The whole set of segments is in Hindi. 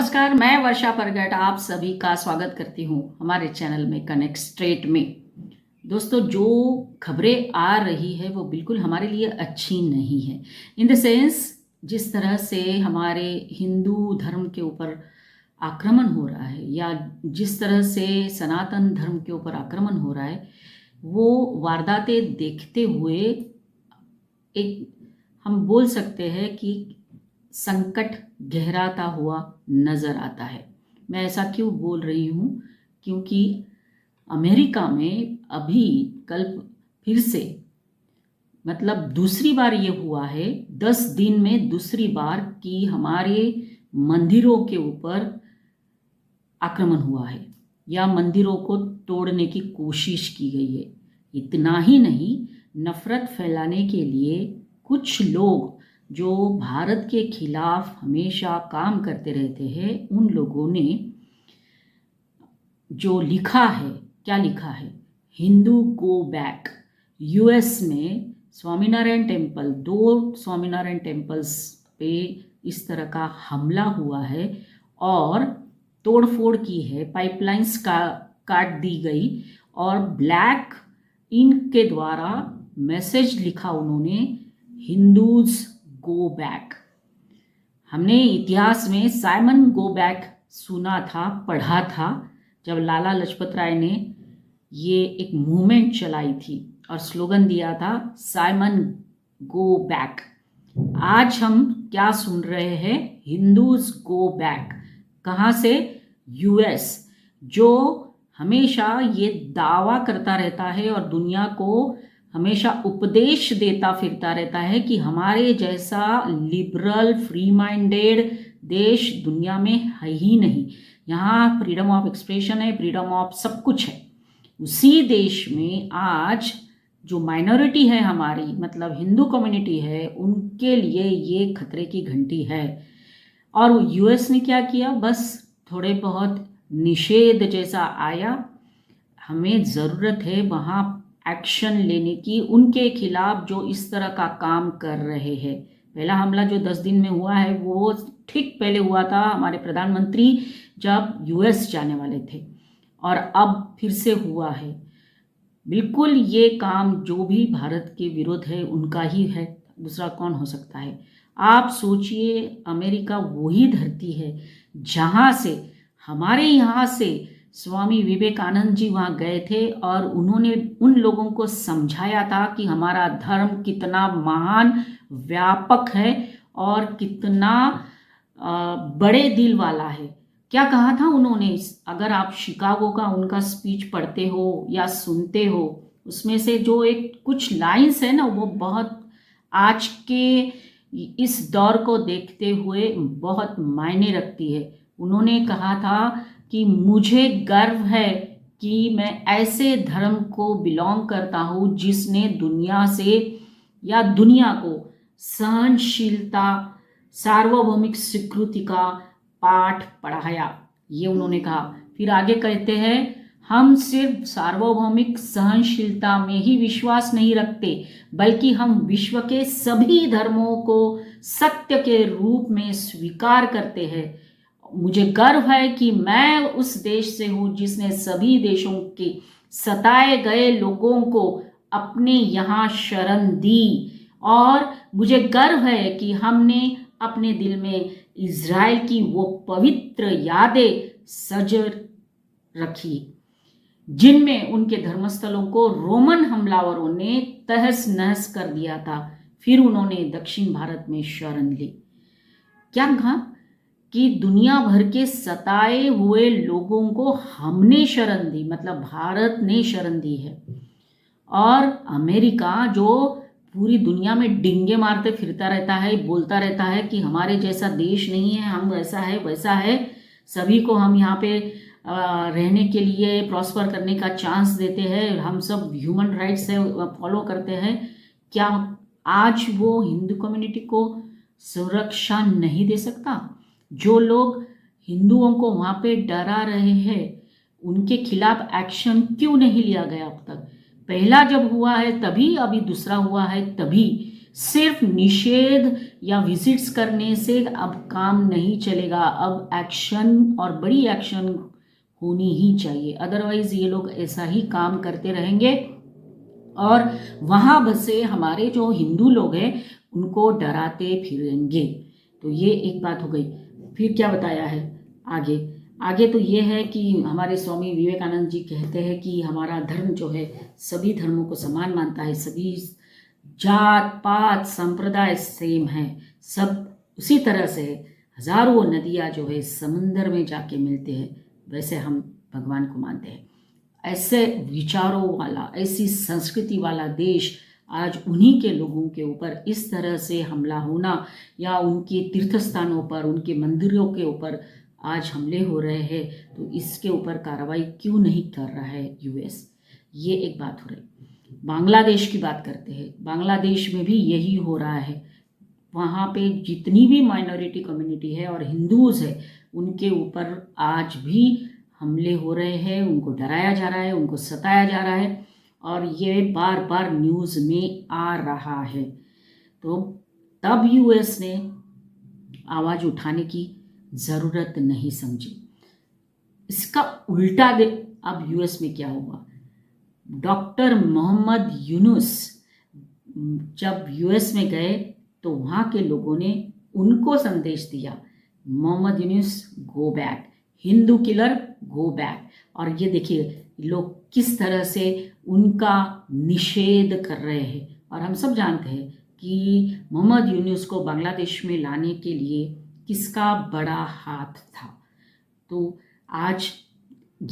नमस्कार, मैं वर्षा परगट आप सभी का स्वागत करती हूँ हमारे चैनल में कनेक्ट स्ट्रेट में। दोस्तों, जो खबरें आ रही है वो बिल्कुल हमारे लिए अच्छी नहीं है। इन द सेंस, जिस तरह से हमारे हिंदू धर्म के ऊपर आक्रमण हो रहा है या जिस तरह से सनातन धर्म के ऊपर आक्रमण हो रहा है, वो वारदातें देखते हुए एक हम बोल सकते हैं कि संकट गहराता हुआ नजर आता है। मैं ऐसा क्यों बोल रही हूँ? क्योंकि अमेरिका में अभी कल फिर से मतलब दूसरी बार ये हुआ है, 10 दिन में दूसरी बार कि हमारे मंदिरों के ऊपर आक्रमण हुआ है या मंदिरों को तोड़ने की कोशिश की गई है। इतना ही नहीं, नफरत फैलाने के लिए कुछ लोग जो भारत के खिलाफ हमेशा काम करते रहते हैं, उन लोगों ने जो लिखा है, क्या लिखा है, हिंदू गो बैक। यूएस में स्वामीनारायण टेम्पल, 2 स्वामीनारायण टेम्पल्स पे इस तरह का हमला हुआ है और तोड़फोड़ की है, पाइपलाइंस का काट दी गई और ब्लैक इंक के द्वारा मैसेज लिखा उन्होंने, हिंदूज गो बैक। हमने इतिहास में साइमन गो बैक सुना था, पढ़ा था, जब लाला लाजपत राय ने ये एक मूवमेंट चलाई थी और स्लोगन दिया था साइमन गो बैक। आज हम क्या सुन रहे हैं? Hindus go back. कहाँ से? यूएस, जो हमेशा ये दावा करता रहता है और दुनिया को हमेशा उपदेश देता फिरता रहता है कि हमारे जैसा लिबरल फ्री माइंडेड देश दुनिया में है ही नहीं। यहाँ फ्रीडम ऑफ एक्सप्रेशन है, फ्रीडम ऑफ सब कुछ है। उसी देश में आज जो माइनॉरिटी है हमारी, मतलब हिंदू कम्युनिटी है, उनके लिए ये खतरे की घंटी है। और यूएस ने क्या किया? बस थोड़े बहुत निषेध जैसा आया। हमें ज़रूरत है वहाँ एक्शन लेने की उनके खिलाफ जो इस तरह का काम कर रहे हैं। पहला हमला जो 10 दिन में हुआ है वो ठीक पहले हुआ था, हमारे प्रधानमंत्री जब यूएस जाने वाले थे, और अब फिर से हुआ है। बिल्कुल ये काम जो भी भारत के विरोध है उनका ही है, दूसरा कौन हो सकता है? आप सोचिए, अमेरिका वही धरती है जहाँ से हमारे यहाँ से स्वामी विवेकानंद जी वहाँ गए थे और उन्होंने उन लोगों को समझाया था कि हमारा धर्म कितना महान, व्यापक है और कितना बड़े दिल वाला है। क्या कहा था उन्होंने? अगर आप शिकागो का उनका स्पीच पढ़ते हो या सुनते हो, उसमें से जो एक कुछ लाइंस है ना, वो बहुत आज के इस दौर को देखते हुए बहुत मायने रखती है। उन्होंने कहा था कि मुझे गर्व है कि मैं ऐसे धर्म को बिलोंग करता हूँ जिसने दुनिया से या दुनिया को सहनशीलता, सार्वभौमिक स्वीकृति का पाठ पढ़ाया। ये उन्होंने कहा। फिर आगे कहते हैं, हम सिर्फ सार्वभौमिक सहनशीलता में ही विश्वास नहीं रखते, बल्कि हम विश्व के सभी धर्मों को सत्य के रूप में स्वीकार करते हैं। मुझे गर्व है कि मैं उस देश से हूँ जिसने सभी देशों के सताए गए लोगों को अपने यहाँ शरण दी, और मुझे गर्व है कि हमने अपने दिल में इज़राइल की वो पवित्र यादें सजर रखी जिनमें उनके धर्मस्थलों को रोमन हमलावरों ने तहस नहस कर दिया था। फिर उन्होंने दक्षिण भारत में शरण ली। क्या कहा? कि दुनिया भर के सताए हुए लोगों को हमने शरण दी, मतलब भारत ने शरण दी है। और अमेरिका जो पूरी दुनिया में डिंगे मारते फिरता रहता है, बोलता रहता है कि हमारे जैसा देश नहीं है, हम ऐसा है वैसा है, सभी को हम यहाँ पे रहने के लिए, प्रॉस्पर करने का चांस देते हैं, हम सब ह्यूमन राइट्स है फॉलो करते हैं। क्या आज वो हिंदू कम्युनिटी को सुरक्षा नहीं दे सकता? जो लोग हिंदुओं को वहाँ पे डरा रहे हैं, उनके खिलाफ एक्शन क्यों नहीं लिया गया अब तक? पहला जब हुआ है तभी, अभी दूसरा हुआ है तभी। सिर्फ निषेध या विजिट्स करने से अब काम नहीं चलेगा, अब एक्शन और बड़ी एक्शन होनी ही चाहिए। अदरवाइज ये लोग ऐसा ही काम करते रहेंगे और वहाँ बसे हमारे जो हिंदू लोग हैं उनको डराते फिरेंगे। तो ये एक बात हो गई। फिर क्या बताया है आगे? आगे तो ये है कि हमारे स्वामी विवेकानंद जी कहते हैं कि हमारा धर्म जो है सभी धर्मों को समान मानता है, सभी जात पात संप्रदाय सेम है, सब उसी तरह से हजारों नदियाँ जो है समुंदर में जाके मिलते हैं, वैसे हम भगवान को मानते हैं। ऐसे विचारों वाला, ऐसी संस्कृति वाला देश आज उन्हीं के लोगों के ऊपर इस तरह से हमला होना या उनके तीर्थ स्थानों पर, उनके मंदिरों के ऊपर आज हमले हो रहे हैं, तो इसके ऊपर कार्रवाई क्यों नहीं कर रहा है यूएस? ये एक बात हो रही। बांग्लादेश की बात करते हैं। बांग्लादेश में भी यही हो रहा है। वहाँ पे जितनी भी माइनॉरिटी कम्युनिटी है और हिंदूज है उनके ऊपर आज भी हमले हो रहे हैं, उनको डराया जा रहा है, उनको सताया जा रहा है और ये बार बार न्यूज़ में आ रहा है। तो तब यूएस ने आवाज़ उठाने की ज़रूरत नहीं समझी। इसका उल्टा दे अब यूएस में क्या हुआ? डॉक्टर मोहम्मद यूनुस जब यूएस में गए तो वहाँ के लोगों ने उनको संदेश दिया, Mohammad Yunus go back, Hindu killer go back. और ये देखिए लोग किस तरह से उनका निषेध कर रहे हैं। और हम सब जानते हैं कि मोहम्मद यूनुस को बांग्लादेश में लाने के लिए किसका बड़ा हाथ था। तो आज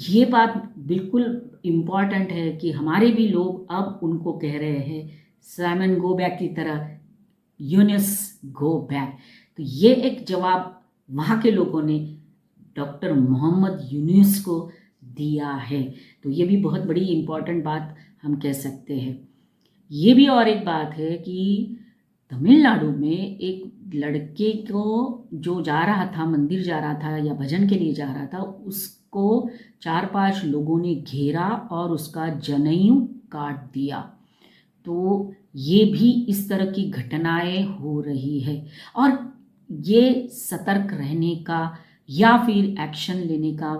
ये बात बिल्कुल इम्पॉर्टेंट है कि हमारे भी लोग अब उनको कह रहे हैं साइमन गो बैक की तरह, यूनुस गो बैक। तो ये एक जवाब वहाँ के लोगों ने डॉक्टर मोहम्मद यूनुस को दिया है। तो ये भी बहुत बड़ी इम्पॉर्टेंट बात हम कह सकते हैं। ये भी और एक बात है कि तमिलनाडु में एक लड़के को जो जा रहा था, मंदिर जा रहा था या भजन के लिए जा रहा था, उसको 4-5 लोगों ने घेरा और उसका जनेऊ काट दिया। तो ये भी इस तरह की घटनाएं हो रही है और ये सतर्क रहने का या फिर एक्शन लेने का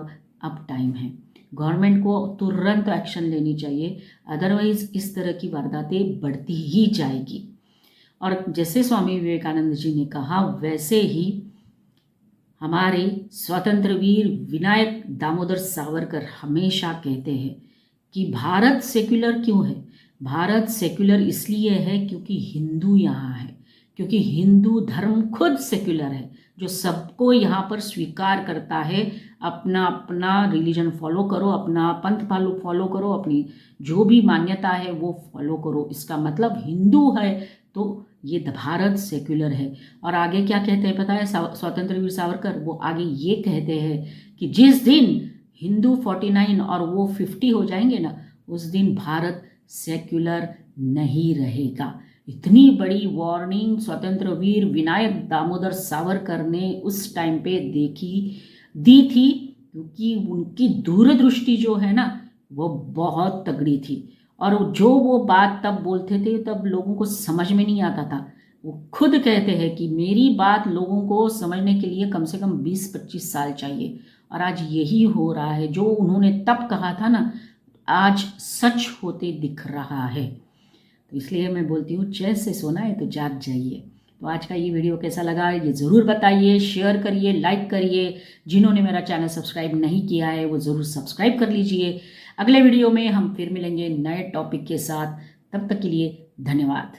अब टाइम है। गवर्नमेंट को तुरंत एक्शन लेनी चाहिए, अदरवाइज इस तरह की वारदातें बढ़ती ही जाएगी। और जैसे स्वामी विवेकानंद जी ने कहा वैसे ही हमारे स्वतंत्र वीर विनायक दामोदर सावरकर हमेशा कहते हैं कि भारत सेक्युलर क्यों है? भारत सेक्युलर इसलिए है क्योंकि हिंदू यहाँ है, क्योंकि हिंदू धर्म खुद सेक्युलर है, जो सबको यहाँ पर स्वीकार करता है। अपना अपना रिलीजन फॉलो करो, अपना पंथ फॉलो करो, अपनी जो भी मान्यता है वो फॉलो करो। इसका मतलब हिंदू है तो ये भारत सेक्युलर है। और आगे क्या कहते हैं पता है स्वतंत्र वीर सावरकर? वो आगे ये कहते हैं कि जिस दिन हिंदू 49 और वो 50 हो जाएंगे ना, उस दिन भारत सेक्युलर नहीं रहेगा। इतनी बड़ी वार्निंग स्वतंत्र वीर विनायक दामोदर सावरकर ने उस टाइम पे दी थी, क्योंकि उनकी दूरदृष्टि जो है ना वो बहुत तगड़ी थी। और जो वो बात तब बोलते थे तब लोगों को समझ में नहीं आता था। वो खुद कहते हैं कि मेरी बात लोगों को समझने के लिए कम से कम 20-25 साल चाहिए। और आज यही हो रहा है, जो उन्होंने तब कहा था ना आज सच होते दिख रहा है। तो इसलिए मैं बोलती हूँ चैन से सोना है तो जाग जाइए। तो आज का ये वीडियो कैसा लगा ये ज़रूर बताइए, शेयर करिए, लाइक करिए। जिन्होंने मेरा चैनल सब्सक्राइब नहीं किया है वो ज़रूर सब्सक्राइब कर लीजिए। अगले वीडियो में हम फिर मिलेंगे नए टॉपिक के साथ। तब तक के लिए धन्यवाद।